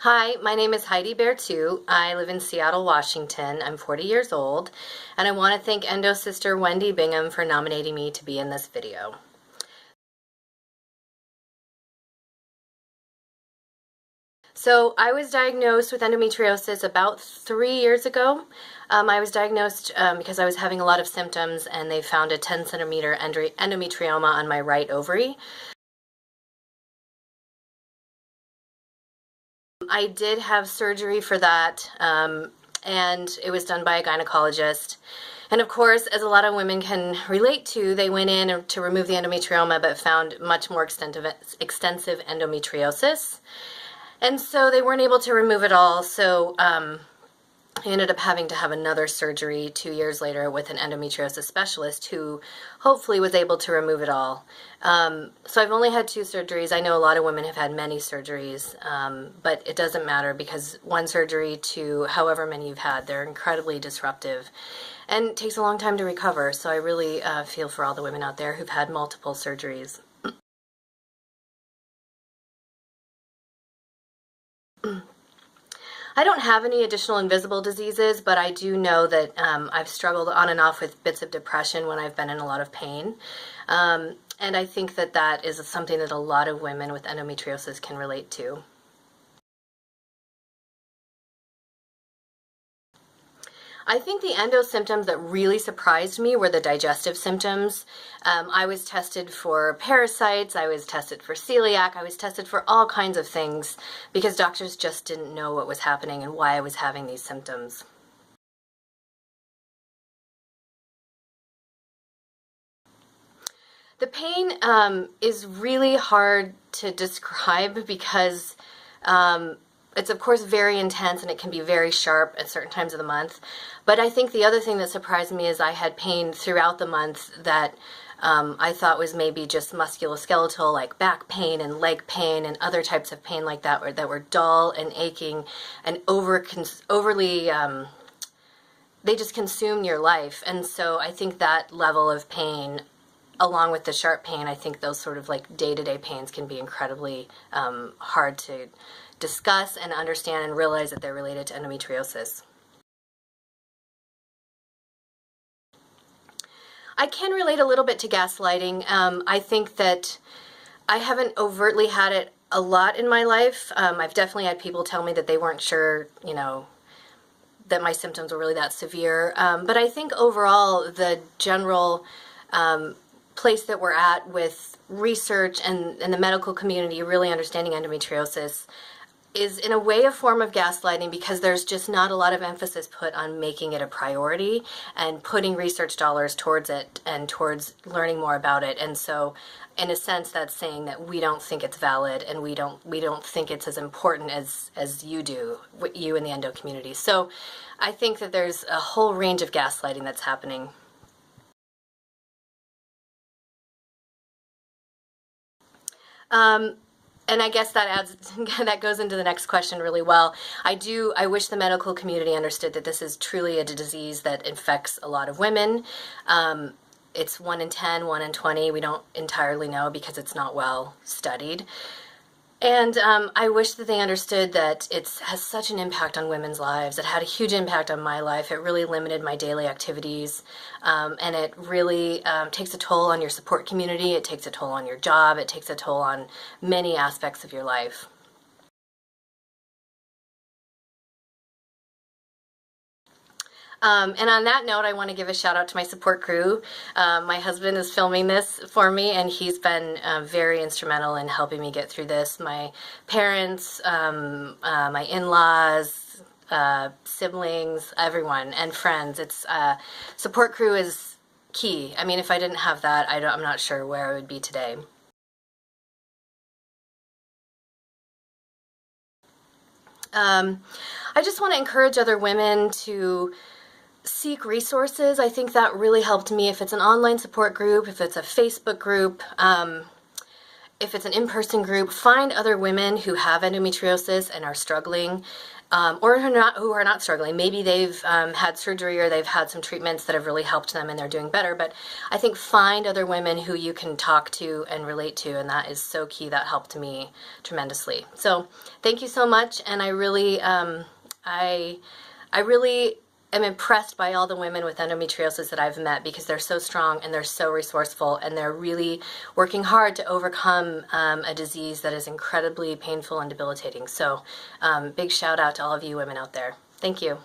Hi, my name is Heidi Bertu. I live in Seattle, Washington. I'm 40 years old, and I want to thank Endo Sister Wendy Bingham for nominating me to be in this video. So I was diagnosed with endometriosis about 3 years ago. I was diagnosed because I was having a lot of symptoms, and they found a 10 centimeter endometrioma on my right ovary. I did have surgery for that, and it was done by a gynecologist. And of course, as a lot of women can relate to, they went in to remove the endometrioma but found much more extensive endometriosis. And so they weren't able to remove it all, so I ended up having to have another surgery 2 years later with an endometriosis specialist who hopefully was able to remove it all. So I've only had 2 surgeries. I know a lot of women have had many surgeries, but it doesn't matter because one surgery to however many you've had, they're incredibly disruptive and it takes a long time to recover. So I really feel for all the women out there who've had multiple surgeries. I don't have any additional invisible diseases, but I do know that I've struggled on and off with bits of depression when I've been in a lot of pain. And I think that that is something that a lot of women with endometriosis can relate to. I think the endo symptoms that really surprised me were the digestive symptoms. I was tested for parasites, I was tested for celiac, I was tested for all kinds of things because doctors just didn't know what was happening and why I was having these symptoms. The pain is really hard to describe because it's of course very intense and it can be very sharp at certain times of the month. But I think the other thing that surprised me is I had pain throughout the month that I thought was maybe just musculoskeletal, like back pain and leg pain and other types of pain like that that were dull and aching and overly they just consume your life. And so I think that level of pain, along with the sharp pain, I think those sort of like day-to-day pains can be incredibly hard to discuss and understand and realize that they're related to endometriosis. I can relate a little bit to gaslighting. I think that I haven't overtly had it a lot in my life. I've definitely had people tell me that they weren't sure, that my symptoms were really that severe. But I think overall the general place that we're at with research and the medical community really understanding endometriosis is in a way a form of gaslighting because there's just not a lot of emphasis put on making it a priority and putting research dollars towards it and towards learning more about it. And so in a sense that's saying that we don't think it's valid and we don't think it's as important as you do, you in the endo community. So I think that there's a whole range of gaslighting that's happening. And I guess that goes into the next question really well. I wish the medical community understood that this is truly a disease that infects a lot of women. It's 1 in 10, 1 in 20. We don't entirely know because it's not well studied. And I wish that they understood that it has such an impact on women's lives. It had a huge impact on my life. It really limited my daily activities. And it really takes a toll on your support community. It takes a toll on your job. It takes a toll on many aspects of your life. And on that note, I want to give a shout out to my support crew. My husband is filming this for me, and he's been very instrumental in helping me get through this. My parents, my in-laws, siblings, everyone, and friends. Support crew is key. I mean, if I didn't have that, I'm not sure where I would be today. I just want to encourage other women to seek resources. I think that really helped me. If it's an online support group, if it's a Facebook group, if it's an in-person group, find other women who have endometriosis and are struggling or who are not struggling. Maybe they've had surgery or they've had some treatments that have really helped them and they're doing better. But I think find other women who you can talk to and relate to, and that is so key. That helped me tremendously. So thank you so much, and I really, I really am impressed by all the women with endometriosis that I've met, because they're so strong and they're so resourceful and they're really working hard to overcome a disease that is incredibly painful and debilitating. So big shout out to all of you women out there. Thank you.